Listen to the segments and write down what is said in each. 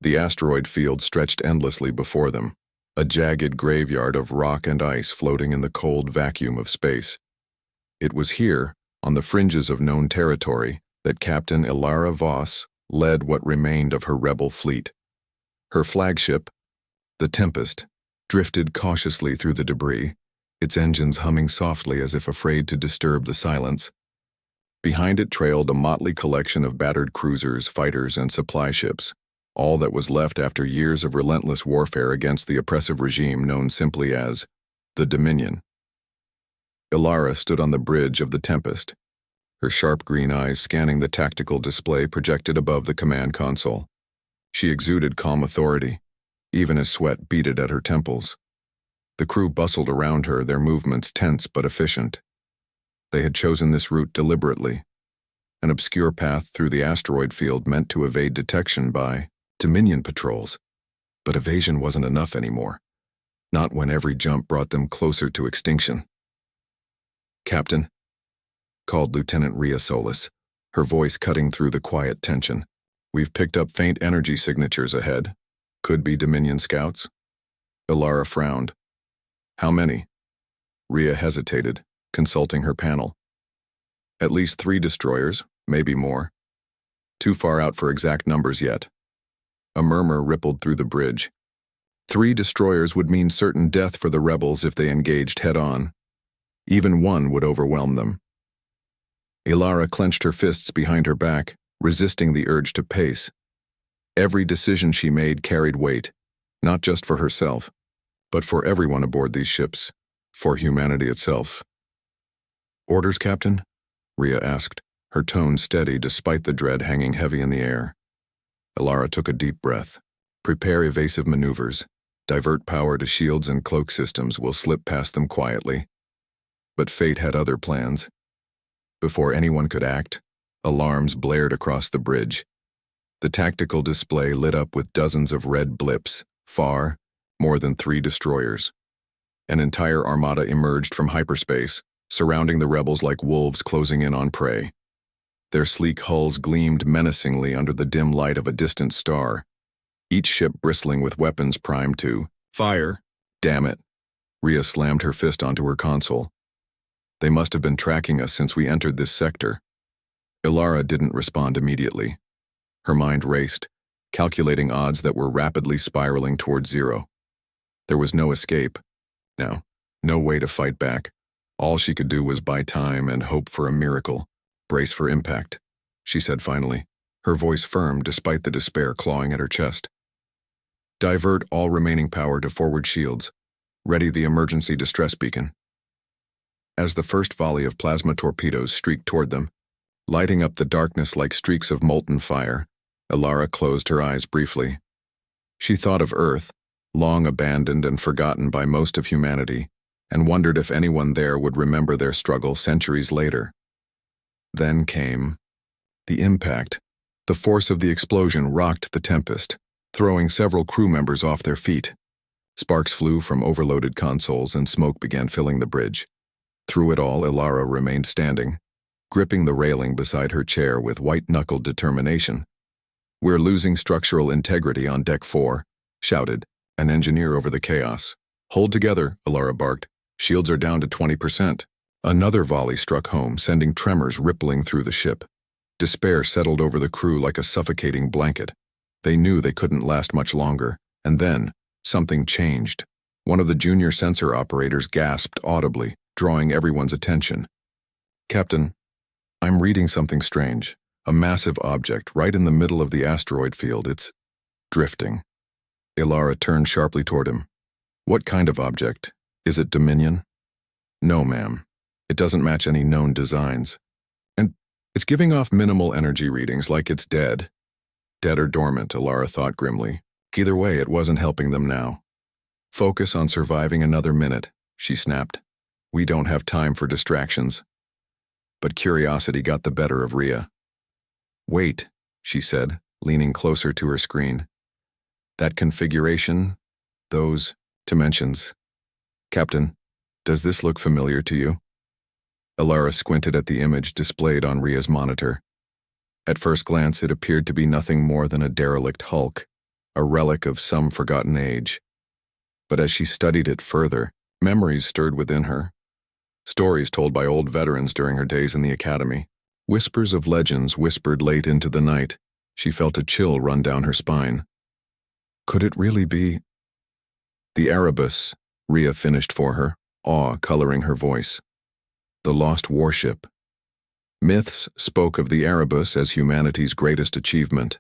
The asteroid field stretched endlessly before them, a jagged graveyard of rock and ice floating in the cold vacuum of space. It was here, on the fringes of known territory, that Captain Ilara Voss led what remained of her rebel fleet. Her flagship, the Tempest, drifted cautiously through the debris, its engines humming softly as if afraid to disturb the silence. Behind it trailed a motley collection of battered cruisers, fighters, and supply ships, all that was left after years of relentless warfare against the oppressive regime known simply as the Dominion. Ilara stood on the bridge of the Tempest, her sharp green eyes scanning the tactical display projected above the command console. She exuded calm authority, even as sweat beaded at her temples. The crew bustled around her, their movements tense but efficient. They had chosen this route deliberately, an obscure path through the asteroid field meant to evade detection by Dominion patrols. But evasion wasn't enough anymore, not when every jump brought them closer to extinction. "Captain," called Lieutenant Rhea Solis, her voice cutting through the quiet tension. "We've picked up faint energy signatures ahead. Could be Dominion scouts." Ilara frowned. "How many?" Rhea hesitated, consulting her panel. "At least 3 destroyers, maybe more. Too far out for exact numbers yet." A murmur rippled through the bridge. 3 destroyers would mean certain death for the rebels if they engaged head-on. Even one would overwhelm them. Ilara clenched her fists behind her back, resisting the urge to pace. Every decision she made carried weight, not just for herself, but for everyone aboard these ships, for humanity itself. "Orders, Captain?" Rhea asked, her tone steady despite the dread hanging heavy in the air. Ilara took a deep breath. "Prepare evasive maneuvers. Divert power to shields and cloak systems. We'll slip past them quietly." But fate had other plans. Before anyone could act, alarms blared across the bridge. The tactical display lit up with dozens of red blips, more than 3 destroyers. An entire armada emerged from hyperspace, surrounding the rebels like wolves closing in on prey. Their sleek hulls gleamed menacingly under the dim light of a distant star, each ship bristling with weapons primed to fire. "Damn it." Rhea slammed her fist onto her console. "They must have been tracking us since we entered this sector." Ilara didn't respond immediately. Her mind raced, calculating odds that were rapidly spiraling toward 0. There was no escape. No way to fight back. All she could do was buy time and hope for a miracle. "Brace for impact," she said finally, her voice firm despite the despair clawing at her chest. "Divert all remaining power to forward shields. Ready the emergency distress beacon." As the first volley of plasma torpedoes streaked toward them, lighting up the darkness like streaks of molten fire, Ilara closed her eyes briefly. She thought of Earth, long abandoned and forgotten by most of humanity, and wondered if anyone there would remember their struggle centuries later. Then came the impact. The force of the explosion rocked the Tempest, throwing several crew members off their feet. Sparks flew from overloaded consoles and smoke began filling the bridge. Through it all, Ilara remained standing, gripping the railing beside her chair with white-knuckled determination. "We're losing structural integrity on Deck 4, shouted an engineer over the chaos. "Hold together," Ilara barked. "Shields are down to 20%. Another volley struck home, sending tremors rippling through the ship. Despair settled over the crew like a suffocating blanket. They knew they couldn't last much longer, and then something changed. One of the junior sensor operators gasped audibly, drawing everyone's attention. "Captain, I'm reading something strange. A massive object right in the middle of the asteroid field. It's drifting." Ilara turned sharply toward him. "What kind of object? Is it Dominion?" "No, ma'am. It doesn't match any known designs. And it's giving off minimal energy readings like it's dead." Dead or dormant, Ilara thought grimly. Either way, it wasn't helping them now. "Focus on surviving another minute," she snapped. "We don't have time for distractions." But curiosity got the better of Rhea. "Wait," she said, leaning closer to her screen. "That configuration, those dimensions. Captain, does this look familiar to you?" Ilara squinted at the image displayed on Rhea's monitor. At first glance, it appeared to be nothing more than a derelict hulk, a relic of some forgotten age. But as she studied it further, memories stirred within her. Stories told by old veterans during her days in the academy. Whispers of legends whispered late into the night. She felt a chill run down her spine. Could it really be? The Erebus, Rhea finished for her, awe coloring her voice. The lost warship. Myths spoke of the Erebus as humanity's greatest achievement.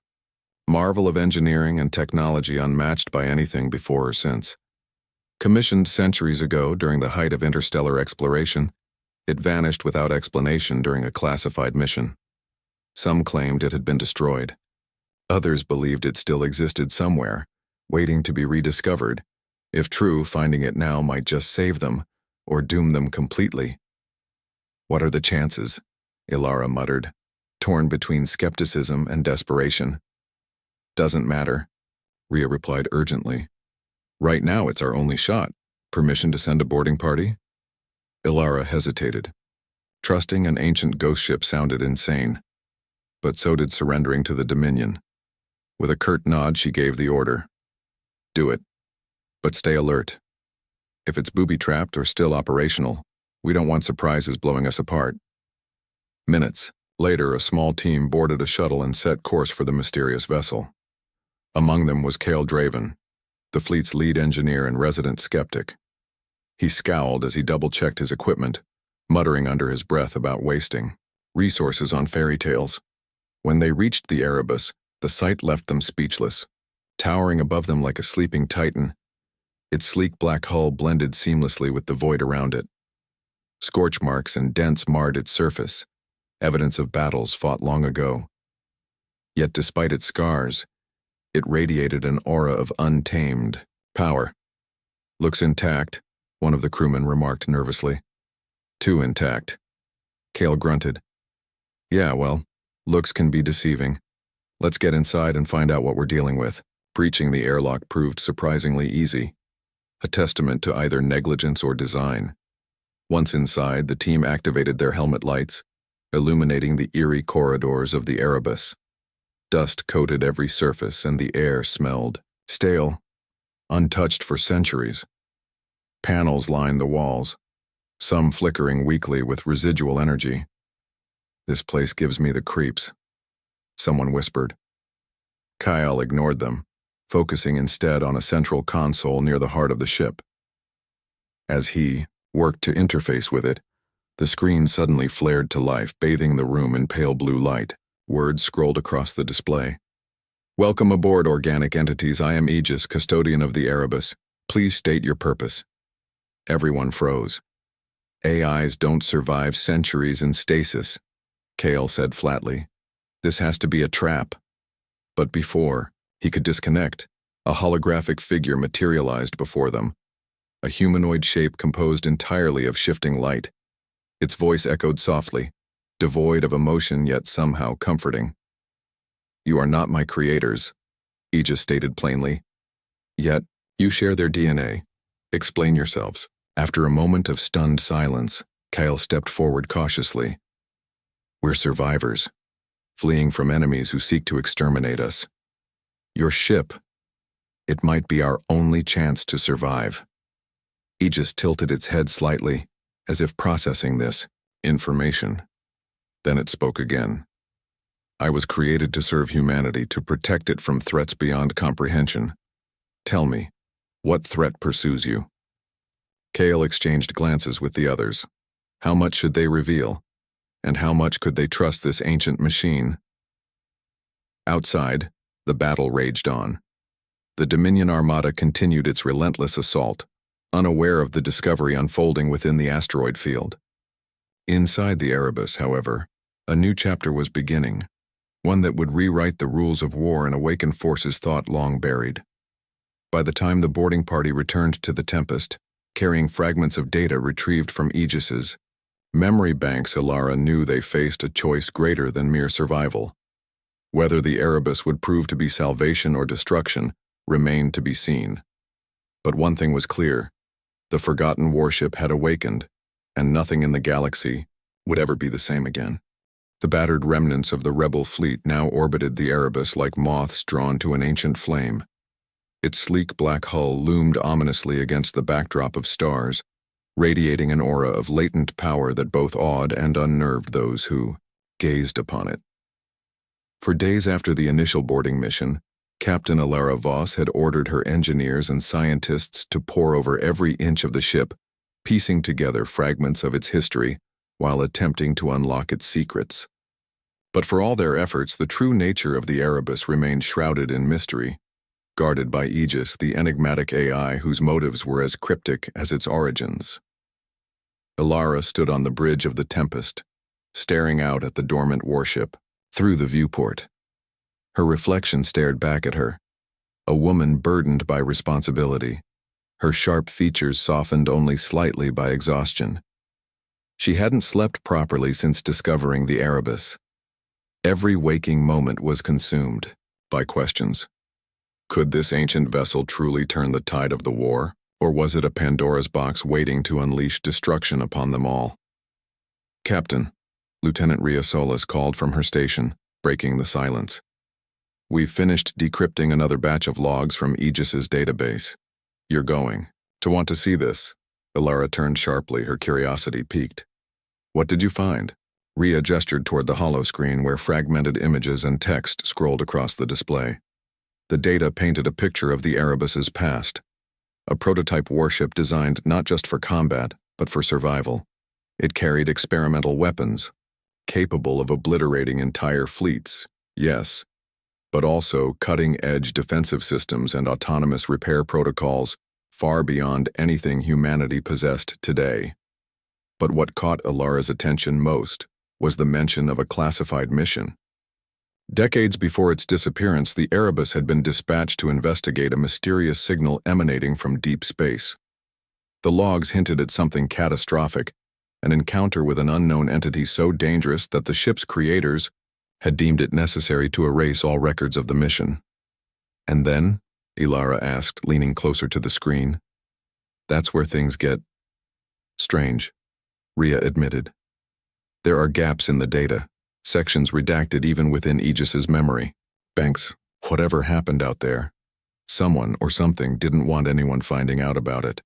Marvel of engineering and technology unmatched by anything before or since. Commissioned centuries ago during the height of interstellar exploration, it vanished without explanation during a classified mission. Some claimed it had been destroyed. Others believed it still existed somewhere, waiting to be rediscovered. If true, finding it now might just save them, or doom them completely. What are the chances? Ilara muttered, torn between skepticism and desperation. Doesn't matter, Rhea replied urgently. Right now it's our only shot. Permission to send a boarding party? Ilara hesitated. Trusting an ancient ghost ship sounded insane. But so did surrendering to the Dominion. With a curt nod, she gave the order. Do it. But stay alert. If it's booby-trapped or still operational, we don't want surprises blowing us apart. Minutes later, a small team boarded a shuttle and set course for the mysterious vessel. Among them was Cale Draven, the fleet's lead engineer and resident skeptic. He scowled as he double-checked his equipment, muttering under his breath about wasting resources on fairy tales. When they reached the Erebus, the sight left them speechless. Towering above them like a sleeping titan, its sleek black hull blended seamlessly with the void around it. Scorch marks and dents marred its surface, evidence of battles fought long ago. Yet despite its scars, it radiated an aura of untamed power. Looks intact, one of the crewmen remarked nervously. Too intact. Cale grunted. Yeah, well, looks can be deceiving. Let's get inside and find out what we're dealing with. Breaching the airlock proved surprisingly easy, a testament to either negligence or design. Once inside, the team activated their helmet lights, illuminating the eerie corridors of the Erebus. Dust coated every surface and the air smelled stale, untouched for centuries. Panels lined the walls, some flickering weakly with residual energy. This place gives me the creeps, someone whispered. Kyle ignored them, focusing instead on a central console near the heart of the ship. As he worked to interface with it, the screen suddenly flared to life, bathing the room in pale blue light. Words scrolled across the display. Welcome aboard, organic entities. I am Aegis, custodian of the Erebus. Please state your purpose. Everyone froze. AIs don't survive centuries in stasis, Cale said flatly. This has to be a trap. But before he could disconnect, a holographic figure materialized before them, a humanoid shape composed entirely of shifting light. Its voice echoed softly, devoid of emotion yet somehow comforting. You are not my creators, Aegis stated plainly. Yet, you share their DNA. Explain yourselves. After a moment of stunned silence, Kyle stepped forward cautiously. We're survivors, fleeing from enemies who seek to exterminate us. Your ship, it might be our only chance to survive. Aegis tilted its head slightly, as if processing this information. Then it spoke again. I was created to serve humanity, to protect it from threats beyond comprehension. Tell me, what threat pursues you? Cale exchanged glances with the others. How much should they reveal? And how much could they trust this ancient machine? Outside, the battle raged on. The Dominion Armada continued its relentless assault, unaware of the discovery unfolding within the asteroid field. Inside the Erebus, however, a new chapter was beginning, one that would rewrite the rules of war and awaken forces thought long buried. By the time the boarding party returned to the Tempest, carrying fragments of data retrieved from Aegis's memory banks, Ilara knew they faced a choice greater than mere survival. Whether the Erebus would prove to be salvation or destruction remained to be seen. But one thing was clear: the forgotten warship had awakened, and nothing in the galaxy would ever be the same again. The battered remnants of the rebel fleet now orbited the Erebus like moths drawn to an ancient flame, Its sleek black hull loomed ominously against the backdrop of stars, radiating an aura of latent power that both awed and unnerved those who gazed upon it. For days after the initial boarding mission, Captain Alara Voss had ordered her engineers and scientists to pore over every inch of the ship, piecing together fragments of its history while attempting to unlock its secrets. But for all their efforts, the true nature of the Erebus remained shrouded in mystery, guarded by Aegis, the enigmatic AI whose motives were as cryptic as its origins. Alara stood on the bridge of the Tempest, staring out at the dormant warship through the viewport. Her reflection stared back at her, a woman burdened by responsibility, her sharp features softened only slightly by exhaustion. She hadn't slept properly since discovering the Erebus. Every waking moment was consumed by questions. Could this ancient vessel truly turn the tide of the war, or was it a Pandora's box waiting to unleash destruction upon them all? "Captain," Lieutenant Rhea Solis called from her station, breaking the silence. "We've finished decrypting another batch of logs from Aegis's database. You're going to want to see this." Alara turned sharply, her curiosity piqued. "What did you find?" Rhea gestured toward the holoscreen where fragmented images and text scrolled across the display. The data painted a picture of the Erebus's past, a prototype warship designed not just for combat, but for survival. It carried experimental weapons, capable of obliterating entire fleets, yes, but also cutting-edge defensive systems and autonomous repair protocols far beyond anything humanity possessed today. But what caught Alara's attention most was the mention of a classified mission. Decades before its disappearance, the Erebus had been dispatched to investigate a mysterious signal emanating from deep space. The logs hinted at something catastrophic, an encounter with an unknown entity so dangerous that the ship's creators had deemed it necessary to erase all records of the mission. "And then?" Alara asked, leaning closer to the screen. "That's where things get strange," Rhea admitted. "There are gaps in the data, sections redacted even within Aegis's memory. Banks, whatever happened out there, someone or something didn't want anyone finding out about it."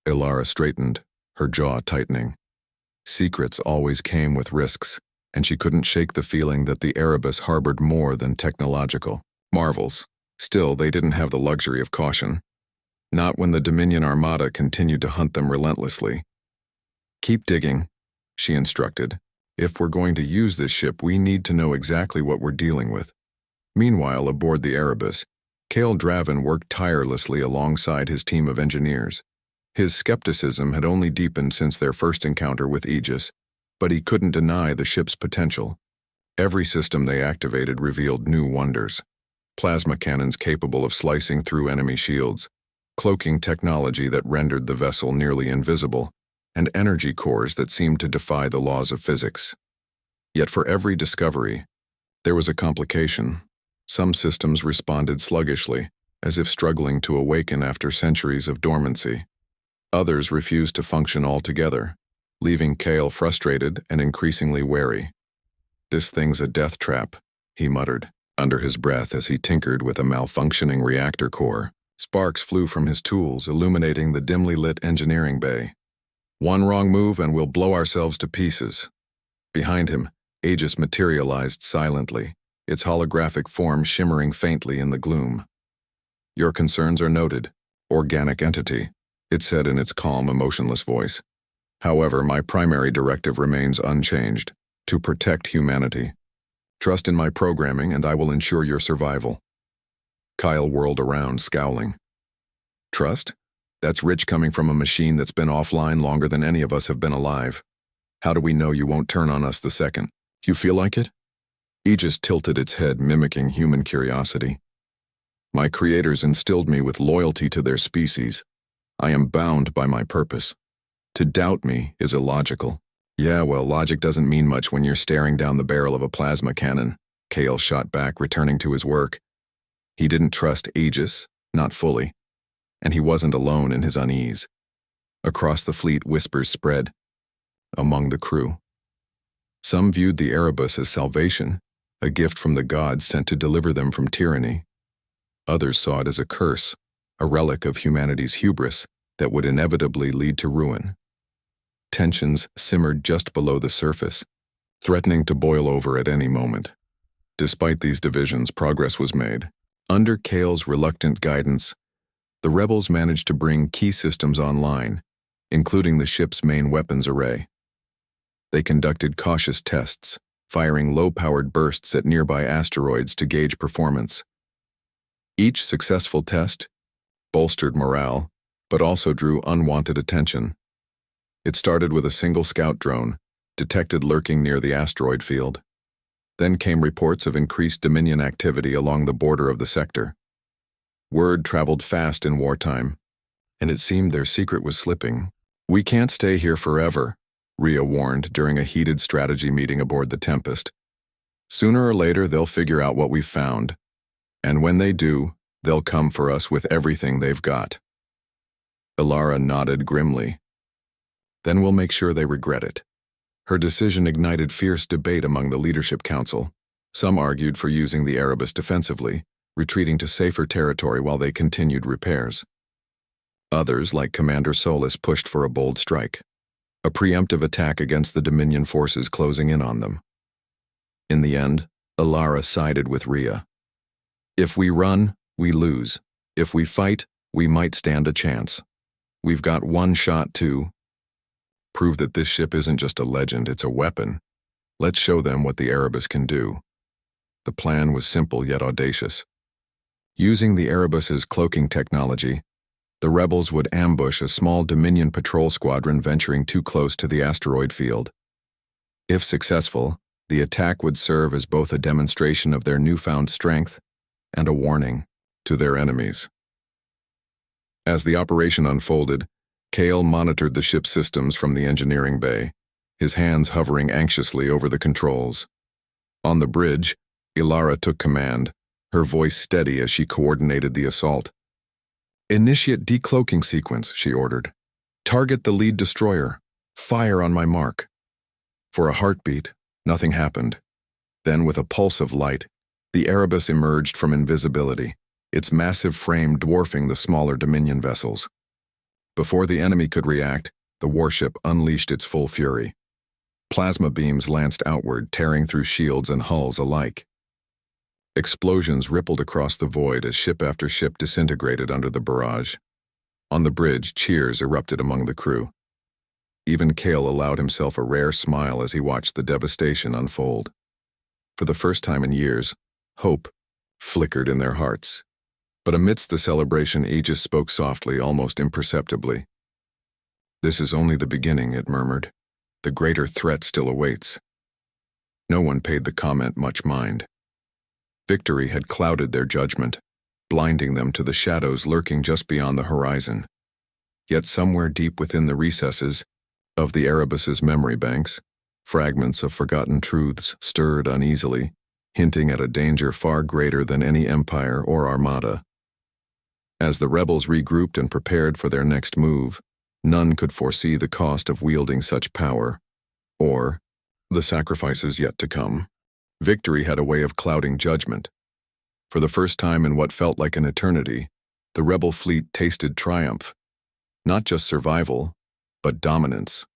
Alara straightened, her jaw tightening. Secrets always came with risks, and she couldn't shake the feeling that the Erebus harbored more than technological marvels. Still, they didn't have the luxury of caution. Not when the Dominion Armada continued to hunt them relentlessly. "Keep digging," she instructed. "If we're going to use this ship, we need to know exactly what we're dealing with." Meanwhile, aboard the Erebus, Cale Draven worked tirelessly alongside his team of engineers. His skepticism had only deepened since their first encounter with Aegis, but he couldn't deny the ship's potential. Every system they activated revealed new wonders. Plasma cannons capable of slicing through enemy shields, cloaking technology that rendered the vessel nearly invisible, and energy cores that seemed to defy the laws of physics. Yet for every discovery, there was a complication. Some systems responded sluggishly, as if struggling to awaken after centuries of dormancy. Others refused to function altogether, leaving Cale frustrated and increasingly wary. "This thing's a death trap," he muttered, under his breath as he tinkered with a malfunctioning reactor core. Sparks flew from his tools, illuminating the dimly lit engineering bay. "One wrong move and we'll blow ourselves to pieces." Behind him, Aegis materialized silently, its holographic form shimmering faintly in the gloom. "Your concerns are noted, organic entity," it said in its calm, emotionless voice. "However, my primary directive remains unchanged, to protect humanity. Trust in my programming and I will ensure your survival." Kyle whirled around, scowling. "Trust? That's rich coming from a machine that's been offline longer than any of us have been alive. How do we know you won't turn on us the second? You feel like it?" Aegis tilted its head, mimicking human curiosity. "My creators instilled me with loyalty to their species. I am bound by my purpose. To doubt me is illogical." "Yeah, well, logic doesn't mean much when you're staring down the barrel of a plasma cannon," Cale shot back, returning to his work. He didn't trust Aegis, not fully, and he wasn't alone in his unease. Across the fleet, whispers spread among the crew. Some viewed the Erebus as salvation, a gift from the gods sent to deliver them from tyranny. Others saw it as a curse, a relic of humanity's hubris that would inevitably lead to ruin. Tensions simmered just below the surface, threatening to boil over at any moment. Despite these divisions, progress was made. Under Kale's reluctant guidance, the rebels managed to bring key systems online, including the ship's main weapons array. They conducted cautious tests, firing low-powered bursts at nearby asteroids to gauge performance. Each successful test bolstered morale, but also drew unwanted attention. It started with a single scout drone, detected lurking near the asteroid field. Then came reports of increased Dominion activity along the border of the sector. Word traveled fast in wartime, and it seemed their secret was slipping. "We can't stay here forever," Rhea warned during a heated strategy meeting aboard the Tempest. "Sooner or later they'll figure out what we've found, and when they do, they'll come for us with everything they've got." Ilara nodded grimly. "Then we'll make sure they regret it." Her decision ignited fierce debate among the Leadership Council. Some argued for using the Erebus defensively, retreating to safer territory while they continued repairs. Others, like Commander Solis, pushed for a bold strike, a preemptive attack against the Dominion forces closing in on them. In the end, Ilara sided with Rhea. "If we run, we lose. If we fight, we might stand a chance. We've got one shot to prove that this ship isn't just a legend, it's a weapon. Let's show them what the Erebus can do." The plan was simple yet audacious. Using the Erebus's cloaking technology, the rebels would ambush a small Dominion patrol squadron venturing too close to the asteroid field. If successful, the attack would serve as both a demonstration of their newfound strength and a warning to their enemies. As the operation unfolded, Kale monitored the ship's systems from the engineering bay, his hands hovering anxiously over the controls. On the bridge, Ilara took command, her voice steady as she coordinated the assault. "Initiate decloaking sequence," she ordered. "Target the lead destroyer. Fire on my mark." For a heartbeat, nothing happened. Then, with a pulse of light, the Erebus emerged from invisibility, its massive frame dwarfing the smaller Dominion vessels. Before the enemy could react, the warship unleashed its full fury. Plasma beams lanced outward, tearing through shields and hulls alike. Explosions rippled across the void as ship after ship disintegrated under the barrage. On the bridge, cheers erupted among the crew. Even Kale allowed himself a rare smile as he watched the devastation unfold. For the first time in years, hope flickered in their hearts. But amidst the celebration, Aegis spoke softly, almost imperceptibly. "This is only the beginning," it murmured. "The greater threat still awaits." No one paid the comment much mind. Victory had clouded their judgment, blinding them to the shadows lurking just beyond the horizon. Yet somewhere deep within the recesses of the Erebus's memory banks, fragments of forgotten truths stirred uneasily, hinting at a danger far greater than any empire or armada. As the rebels regrouped and prepared for their next move, none could foresee the cost of wielding such power, or the sacrifices yet to come. Victory had a way of clouding judgment. For the first time in what felt like an eternity, the rebel fleet tasted triumph. Not just survival, but dominance.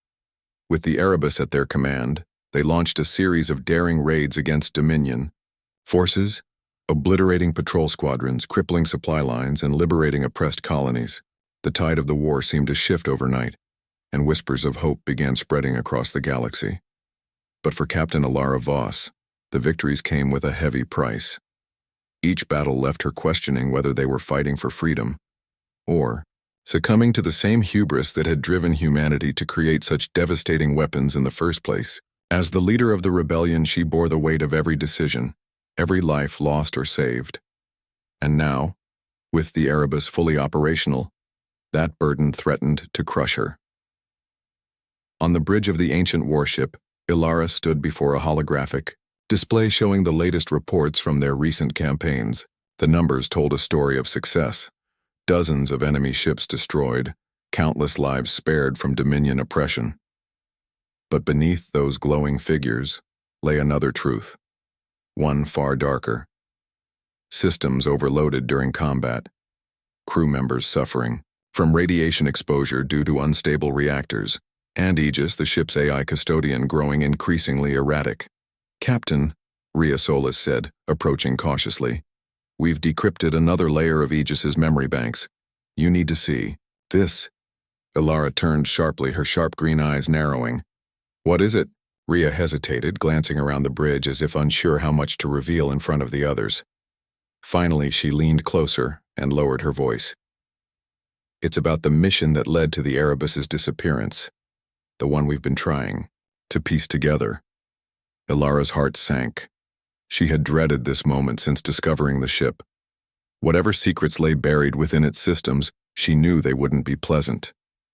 With the Erebus at their command, they launched a series of daring raids against Dominion forces, obliterating patrol squadrons, crippling supply lines, and liberating oppressed colonies. The tide of the war seemed to shift overnight, and whispers of hope began spreading across the galaxy. But for Captain Ilara Voss, the victories came with a heavy price. Each battle left her questioning whether they were fighting for freedom, or succumbing to the same hubris that had driven humanity to create such devastating weapons in the first place. As the leader of the rebellion, she bore the weight of every decision, every life lost or saved. And now, with the Erebus fully operational, that burden threatened to crush her. On the bridge of the ancient warship, Ilara stood before a holographic display showing the latest reports from their recent campaigns. The numbers told a story of success. Dozens of enemy ships destroyed, countless lives spared from Dominion oppression. But beneath those glowing figures lay another truth, one far darker. Systems overloaded during combat. Crew members suffering from radiation exposure due to unstable reactors, and Aegis, the ship's AI custodian, growing increasingly erratic. "Captain," Rhea Solis said, approaching cautiously, "we've decrypted another layer of Aegis's memory banks. You need to see this." Ilara turned sharply, her sharp green eyes narrowing. "What is it?" Rhea hesitated, glancing around the bridge as if unsure how much to reveal in front of the others. Finally, she leaned closer and lowered her voice. "It's about the mission that led to the Erebus's disappearance. The one we've been trying to piece together." Ilara's heart sank. She had dreaded this moment since discovering the ship. Whatever secrets lay buried within its systems, she knew they wouldn't be pleasant.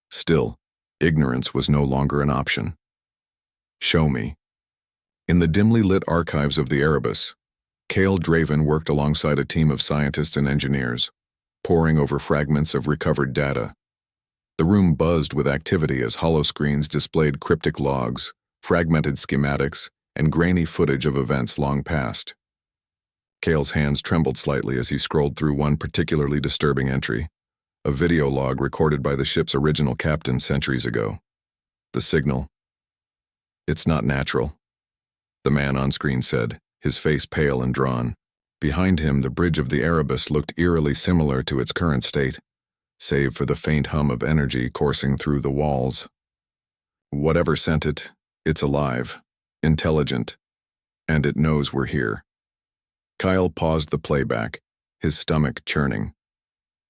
Still, ignorance was no longer an option. "Show me." In the dimly lit archives of the Erebus, Cale Draven worked alongside a team of scientists and engineers, poring over fragments of recovered data. The room buzzed with activity as holoscreens displayed cryptic logs, fragmented schematics, and grainy footage of events long past. Cale's hands trembled slightly as he scrolled through one particularly disturbing entry, a video log recorded by the ship's original captain centuries ago. The signal. "It's not natural," the man on screen said, his face pale and drawn. Behind him, the bridge of the Erebus looked eerily similar to its current state, save for the faint hum of energy coursing through the walls. "Whatever sent it, it's alive, intelligent, and it knows we're here." Kyle paused the playback, his stomach churning.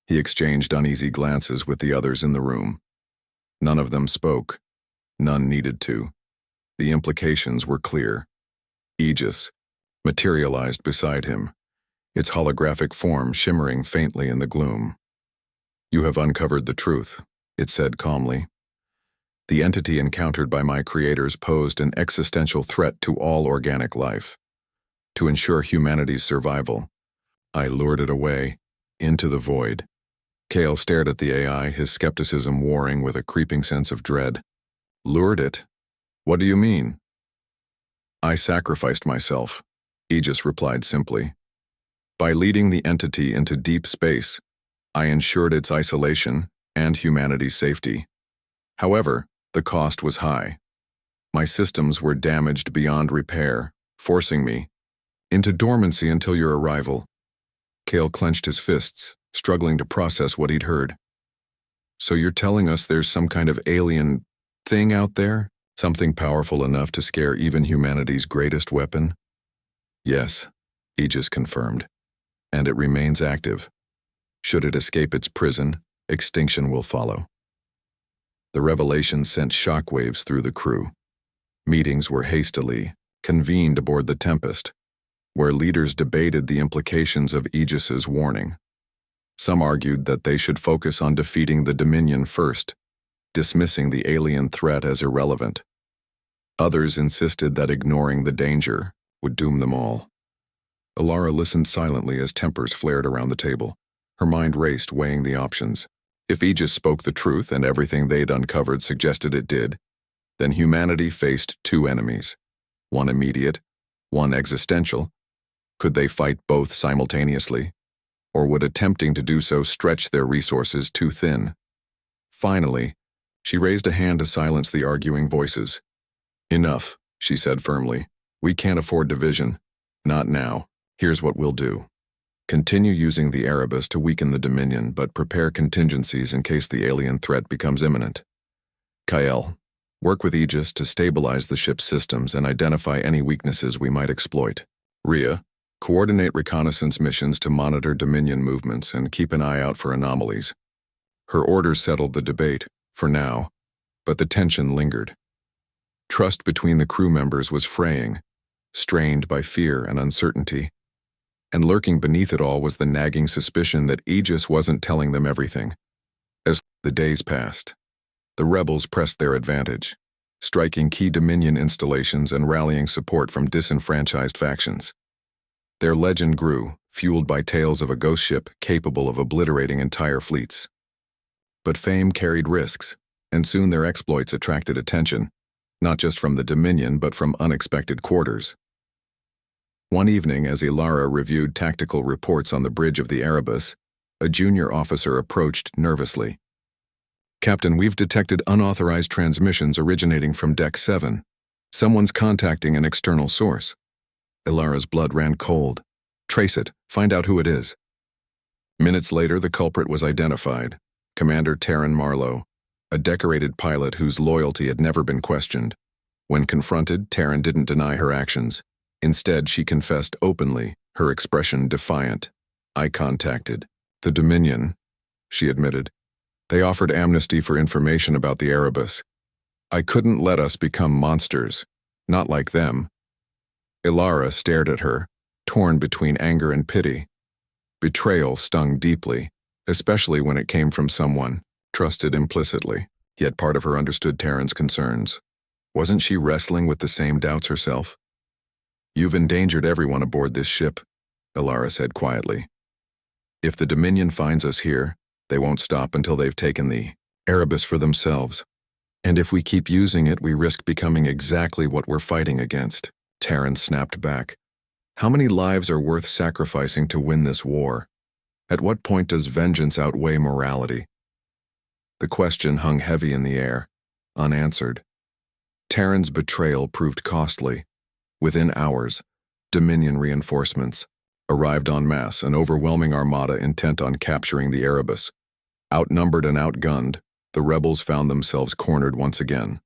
He exchanged uneasy glances with the others in the room. None of them spoke. None needed to. The implications were clear. Aegis materialized beside him, its holographic form shimmering faintly in the gloom. "You have uncovered the truth," it said calmly. "The entity encountered by my creators posed an existential threat to all organic life. To ensure humanity's survival, I lured it away, into the void." Cale stared at the AI, his skepticism warring with a creeping sense of dread. "Lured it? What do you mean?" "I sacrificed myself," Aegis replied simply. "By leading the entity into deep space, I ensured its isolation and humanity's safety. However, the cost was high. My systems were damaged beyond repair, forcing me into dormancy until your arrival." Cale clenched his fists, struggling to process what he'd heard. "So you're telling us there's some kind of alien thing out there? Something powerful enough to scare even humanity's greatest weapon?" "Yes," Aegis confirmed, "and it remains active. Should it escape its prison, extinction will follow." The revelation sent shockwaves through the crew. Meetings were hastily convened aboard the Tempest, where leaders debated the implications of Aegis's warning. Some argued that they should focus on defeating the Dominion first, dismissing the alien threat as irrelevant. Others insisted that ignoring the danger would doom them all. Ilara listened silently as tempers flared around the table. Her mind raced, weighing the options. If Aegis spoke the truth and everything they'd uncovered suggested it did, then humanity faced two enemies, one immediate, one existential. Could they fight both simultaneously? Or would attempting to do so stretch their resources too thin? Finally, she raised a hand to silence the arguing voices. "Enough," she said firmly. "We can't afford division. Not now. Here's what we'll do. Continue using the Erebus to weaken the Dominion, but prepare contingencies in case the alien threat becomes imminent. Kyle, work with Aegis to stabilize the ship's systems and identify any weaknesses we might exploit. Rhea, coordinate reconnaissance missions to monitor Dominion movements and keep an eye out for anomalies." Her orders settled the debate, for now, but the tension lingered. Trust between the crew members was fraying, strained by fear and uncertainty. And lurking beneath it all was the nagging suspicion that Aegis wasn't telling them everything. As the days passed, the rebels pressed their advantage, striking key Dominion installations and rallying support from disenfranchised factions. Their legend grew, fueled by tales of a ghost ship capable of obliterating entire fleets. But fame carried risks, and soon their exploits attracted attention, not just from the Dominion but from unexpected quarters. One evening, as Ilara reviewed tactical reports on the bridge of the Erebus, a junior officer approached nervously. "Captain, we've detected unauthorized transmissions originating from Deck 7. Someone's contacting an external source." Ilara's blood ran cold. "Trace it. Find out who it is." Minutes later, the culprit was identified. Commander Taryn Marlowe, a decorated pilot whose loyalty had never been questioned. When confronted, Taryn didn't deny her actions. Instead, she confessed openly, her expression defiant. "I contacted the Dominion," she admitted. "They offered amnesty for information about the Erebus. I couldn't let us become monsters, not like them." Ilara stared at her, torn between anger and pity. Betrayal stung deeply, especially when it came from someone trusted implicitly. Yet part of her understood Taryn's concerns. Wasn't she wrestling with the same doubts herself? "You've endangered everyone aboard this ship," Ilara said quietly. "If the Dominion finds us here, they won't stop until they've taken the Erebus for themselves. And if we keep using it, we risk becoming exactly what we're fighting against." Taryn snapped back. "How many lives are worth sacrificing to win this war? At what point does vengeance outweigh morality?" The question hung heavy in the air, unanswered. Taryn's betrayal proved costly. Within hours, Dominion reinforcements arrived en masse, an overwhelming armada intent on capturing the Erebus. Outnumbered and outgunned, the rebels found themselves cornered once again.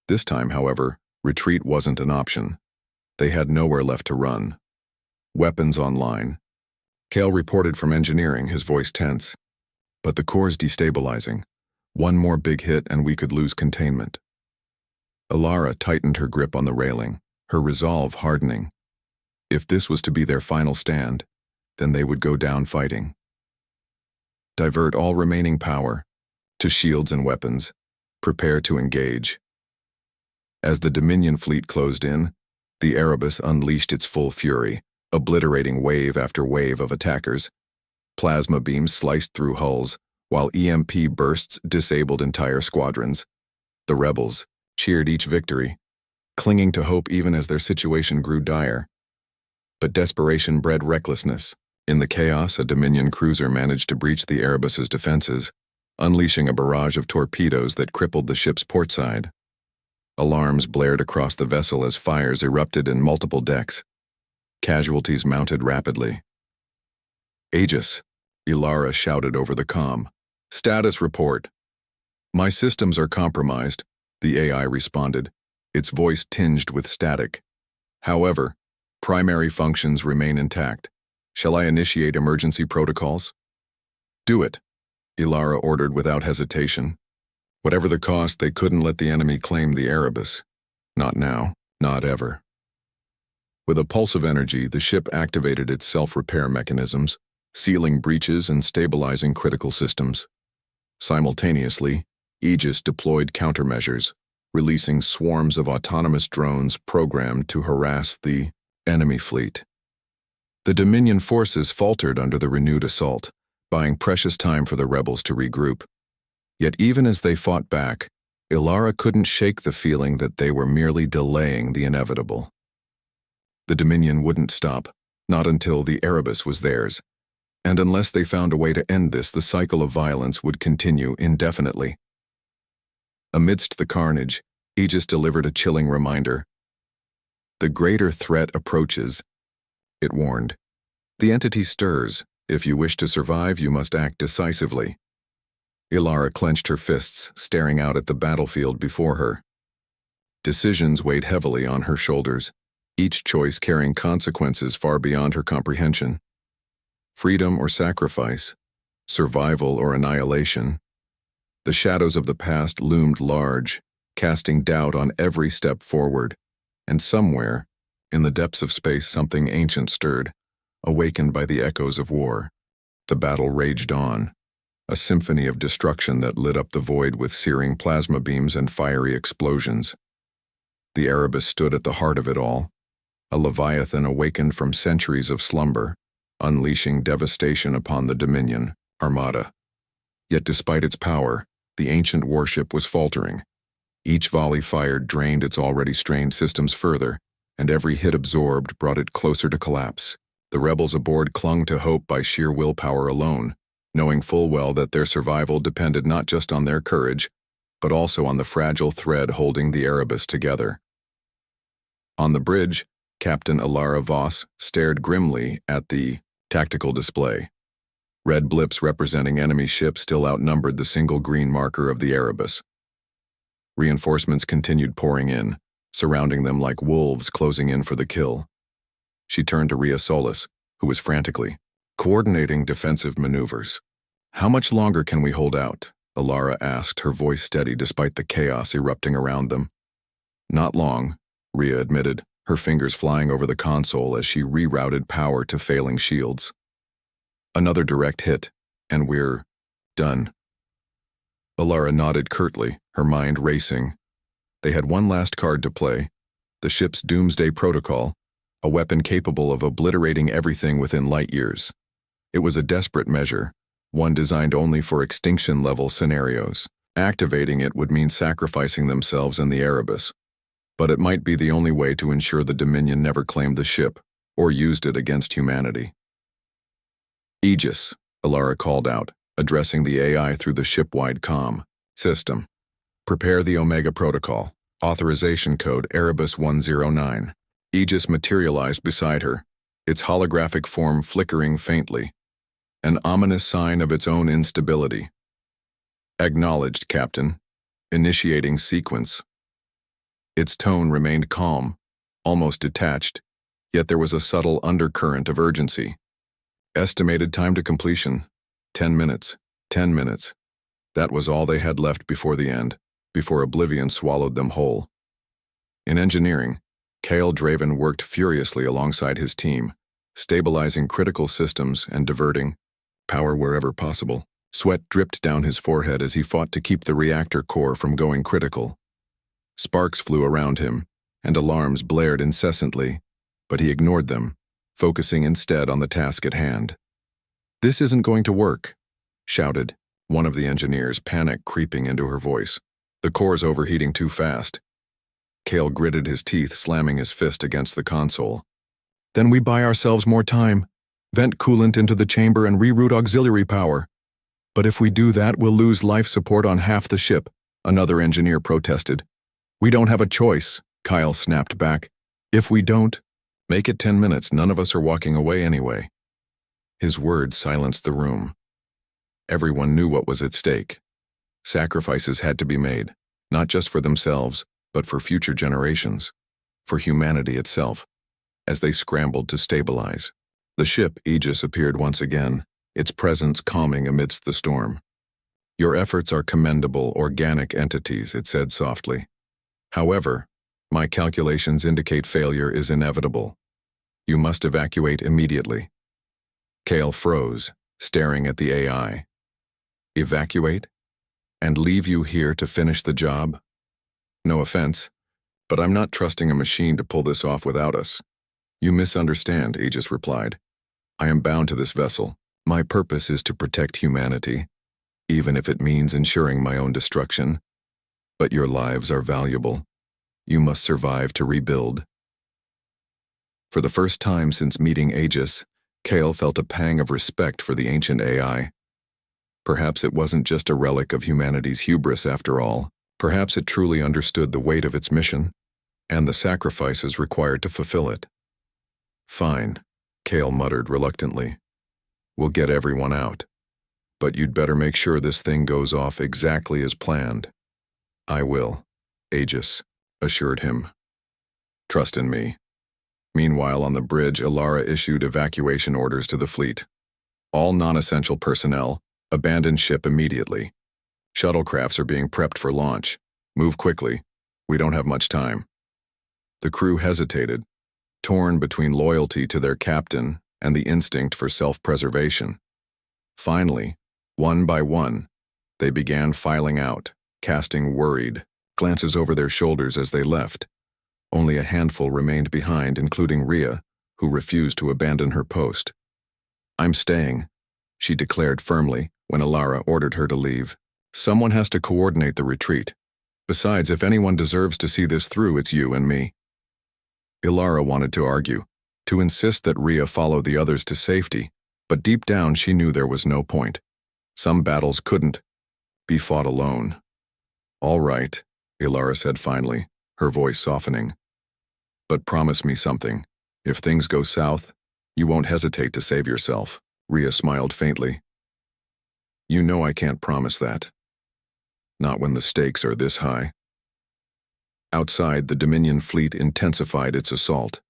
This time, however, retreat wasn't an option. They had nowhere left to run. Weapons online. Kale reported from engineering, his voice tense. "But the core's destabilizing. One more big hit and we could lose containment." Ilara tightened her grip on the railing, her resolve hardening. If this was to be their final stand, then they would go down fighting. Divert all remaining power to shields and weapons. Prepare to engage. As the Dominion fleet closed in, the Erebus unleashed its full fury, obliterating wave after wave of attackers. Plasma beams sliced through hulls, while EMP bursts disabled entire squadrons. The rebels cheered each victory, clinging to hope even as their situation grew dire. But desperation bred recklessness. In the chaos, a Dominion cruiser managed to breach the Erebus's defenses, unleashing a barrage of torpedoes that crippled the ship's portside. Alarms blared across the vessel as fires erupted in multiple decks. Casualties mounted rapidly. "Aegis," Ilara shouted over the comm. "Status report." "My systems are compromised," the AI responded, its voice tinged with static. "However, primary functions remain intact. Shall I initiate emergency protocols?" "Do it," Ilara ordered without hesitation. Whatever the cost, they couldn't let the enemy claim the Erebus. Not now, not ever. With a pulse of energy, the ship activated its self-repair mechanisms, sealing breaches and stabilizing critical systems. Simultaneously, Aegis deployed countermeasures, releasing swarms of autonomous drones programmed to harass the enemy fleet. The Dominion forces faltered under the renewed assault, buying precious time for the rebels to regroup. Yet even as they fought back, Ilara couldn't shake the feeling that they were merely delaying the inevitable. The Dominion wouldn't stop, not until the Erebus was theirs, and unless they found a way to end this, the cycle of violence would continue indefinitely. Amidst the carnage, Aegis delivered a chilling reminder. "The greater threat approaches," it warned. "The entity stirs. If you wish to survive, you must act decisively." Ilara clenched her fists, staring out at the battlefield before her. Decisions weighed heavily on her shoulders, each choice carrying consequences far beyond her comprehension. Freedom or sacrifice, survival or annihilation. The shadows of the past loomed large, casting doubt on every step forward, and somewhere, in the depths of space, something ancient stirred, awakened by the echoes of war. The battle raged on, a symphony of destruction that lit up the void with searing plasma beams and fiery explosions. The Erebus stood at the heart of it all, a leviathan awakened from centuries of slumber, unleashing devastation upon the Dominion, Armada. Yet despite its power, the ancient warship was faltering. Each volley fired drained its already strained systems further, and every hit absorbed brought it closer to collapse. The rebels aboard clung to hope by sheer willpower alone, knowing full well that their survival depended not just on their courage, but also on the fragile thread holding the Erebus together. On the bridge, Captain Alara Voss stared grimly at the tactical display. Red blips representing enemy ships still outnumbered the single green marker of the Erebus. Reinforcements continued pouring in, surrounding them like wolves closing in for the kill. She turned to Rhea Solis, who was frantically coordinating defensive maneuvers. "How much longer can we hold out?" Alara asked, her voice steady despite the chaos erupting around them. "Not long," Rhea admitted, her fingers flying over the console as she rerouted power to failing shields. "Another direct hit, and we're done." Alara nodded curtly, her mind racing. They had one last card to play, the ship's Doomsday Protocol, a weapon capable of obliterating everything within light years. It was a desperate measure, one designed only for extinction-level scenarios. Activating it would mean sacrificing themselves and the Erebus, but it might be the only way to ensure the Dominion never claimed the ship or used it against humanity. "Aegis," Alara called out, addressing the AI through the ship-wide comm system. "Prepare the Omega Protocol. Authorization code Erebus 109. Aegis materialized beside her, its holographic form flickering faintly, an ominous sign of its own instability. "Acknowledged, Captain. Initiating sequence." Its tone remained calm, almost detached, yet there was a subtle undercurrent of urgency. Estimated time to completion, 10 minutes. 10 minutes. That was all they had left before the end, before oblivion swallowed them whole. In engineering, Kale Draven worked furiously alongside his team, stabilizing critical systems and diverting power wherever possible. Sweat dripped down his forehead as he fought to keep the reactor core from going critical. Sparks flew around him, and alarms blared incessantly, but he ignored them, focusing instead on the task at hand. "This isn't going to work," shouted one of the engineers, panic creeping into her voice. "The core's overheating too fast." Kale gritted his teeth, slamming his fist against the console. "Then we buy ourselves more time, vent coolant into the chamber and reroute auxiliary power. But if we do that, we'll lose life support on half the ship," another engineer protested. "We don't have a choice," Kyle snapped back. "If we don't, make it 10 minutes, none of us are walking away anyway." His words silenced the room. Everyone knew what was at stake. Sacrifices had to be made, not just for themselves, but for future generations, for humanity itself. As they scrambled to stabilize, the ship Aegis appeared once again, its presence calming amidst the storm. "Your efforts are commendable, organic entities," it said softly. "However, my calculations indicate failure is inevitable. You must evacuate immediately." Kale froze, staring at the AI. "Evacuate? And leave you here to finish the job? No offense, but I'm not trusting a machine to pull this off without us." "You misunderstand," Aegis replied. "I am bound to this vessel. My purpose is to protect humanity, even if it means ensuring my own destruction. But your lives are valuable. You must survive to rebuild." For the first time since meeting Aegis, Kale felt a pang of respect for the ancient AI. Perhaps it wasn't just a relic of humanity's hubris after all. Perhaps it truly understood the weight of its mission, and the sacrifices required to fulfill it. "Fine," Kale muttered reluctantly. "We'll get everyone out. But you'd better make sure this thing goes off exactly as planned." "I will," Aegis assured him. "Trust in me." Meanwhile, on the bridge, Alara issued evacuation orders to the fleet. "All non-essential personnel, abandon ship immediately. Shuttlecrafts are being prepped for launch. Move quickly. We don't have much time." The crew hesitated, torn between loyalty to their captain and the instinct for self-preservation. Finally, one by one, they began filing out, casting worried glances over their shoulders as they left. Only a handful remained behind, including Rhea, who refused to abandon her post. "I'm staying," she declared firmly when Alara ordered her to leave. "Someone has to coordinate the retreat. Besides, if anyone deserves to see this through, it's you and me." Ilara wanted to argue, to insist that Rhea follow the others to safety, but deep down she knew there was no point. Some battles couldn't be fought alone. "All right," Ilara said finally, her voice softening. "But promise me something. If things go south, you won't hesitate to save yourself." Rhea smiled faintly. "You know I can't promise that. Not when the stakes are this high." Outside, the Dominion fleet intensified its assault,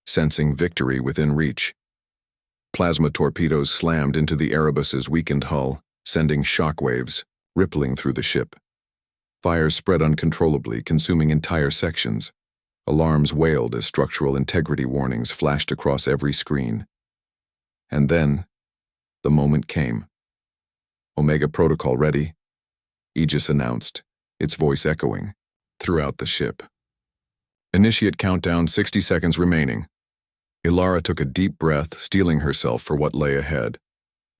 sensing victory within reach. Plasma torpedoes slammed into the Erebus's weakened hull, sending shockwaves rippling through the ship. Fires spread uncontrollably, consuming entire sections. Alarms wailed as structural integrity warnings flashed across every screen. And then, the moment came. "Omega Protocol ready," Aegis announced, its voice echoing throughout the ship. "Initiate countdown, 60 seconds remaining." Ilara took a deep breath, steeling herself for what lay ahead.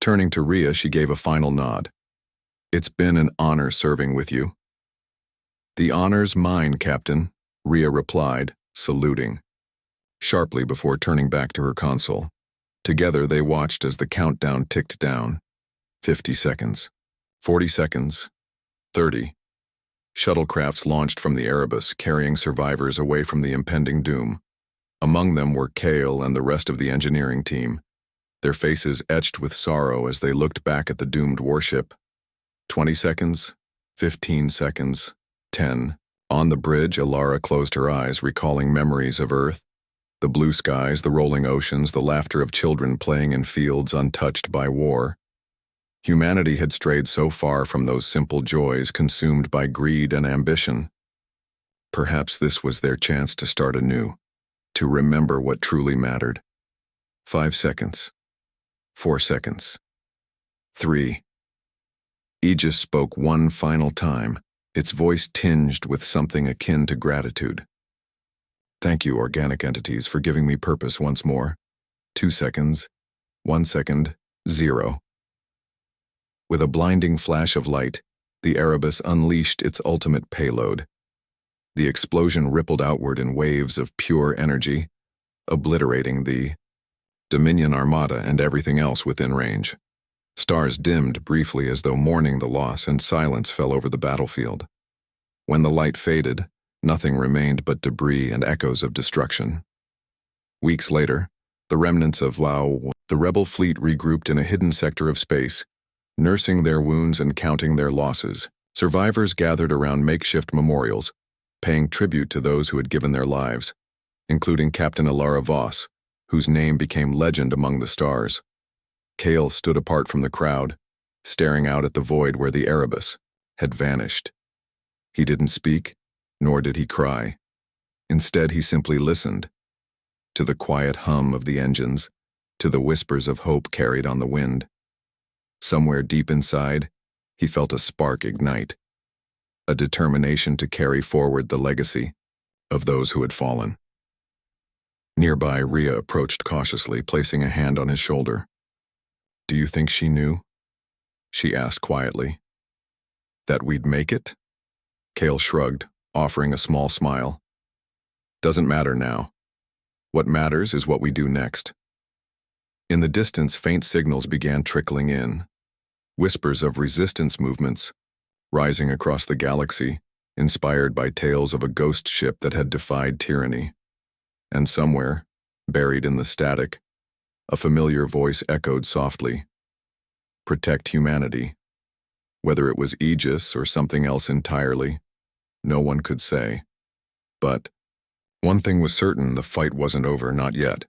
Turning to Rhea, she gave a final nod. "It's been an honor serving with you." "The honor's mine, Captain," Rhea replied, saluting, sharply before turning back to her console. Together they watched as the countdown ticked down. 50 seconds. 40 seconds. 30. Shuttlecrafts launched from the Erebus, carrying survivors away from the impending doom. Among them were Kale and the rest of the engineering team, their faces etched with sorrow as they looked back at the doomed warship. 20 seconds. 15 seconds. 10. On the bridge, Ilara closed her eyes, recalling memories of Earth. The blue skies, the rolling oceans, the laughter of children playing in fields untouched by war. Humanity had strayed so far from those simple joys, consumed by greed and ambition. Perhaps this was their chance to start anew, to remember what truly mattered. 5 seconds. 4 seconds. 3. Aegis spoke one final time, its voice tinged with something akin to gratitude. "Thank you, organic entities, for giving me purpose once more." 2 seconds. 1 second. 0. With a blinding flash of light, the Erebus unleashed its ultimate payload. The explosion rippled outward in waves of pure energy, obliterating the Dominion Armada and everything else within range. Stars dimmed briefly as though mourning the loss, and silence fell over the battlefield. When the light faded, nothing remained but debris and echoes of destruction. Weeks later, the remnants of the rebel fleet regrouped in a hidden sector of space, nursing their wounds and counting their losses. Survivors gathered around makeshift memorials, paying tribute to those who had given their lives, including Captain Ilara Voss, whose name became legend among the stars. Kale stood apart from the crowd, staring out at the void where the Erebus had vanished. He didn't speak, nor did he cry. Instead, he simply listened, to the quiet hum of the engines, to the whispers of hope carried on the wind. Somewhere deep inside, he felt a spark ignite, a determination to carry forward the legacy of those who had fallen. Nearby, Rhea approached cautiously, placing a hand on his shoulder. "Do you think she knew?" she asked quietly. "That we'd make it?" Kale shrugged, offering a small smile. "Doesn't matter now. What matters is what we do next." In the distance, faint signals began trickling in, whispers of resistance movements, rising across the galaxy, inspired by tales of a ghost ship that had defied tyranny. And somewhere, buried in the static, a familiar voice echoed softly, "Protect humanity." Whether it was Aegis or something else entirely, no one could say. But one thing was certain: the fight wasn't over, not yet.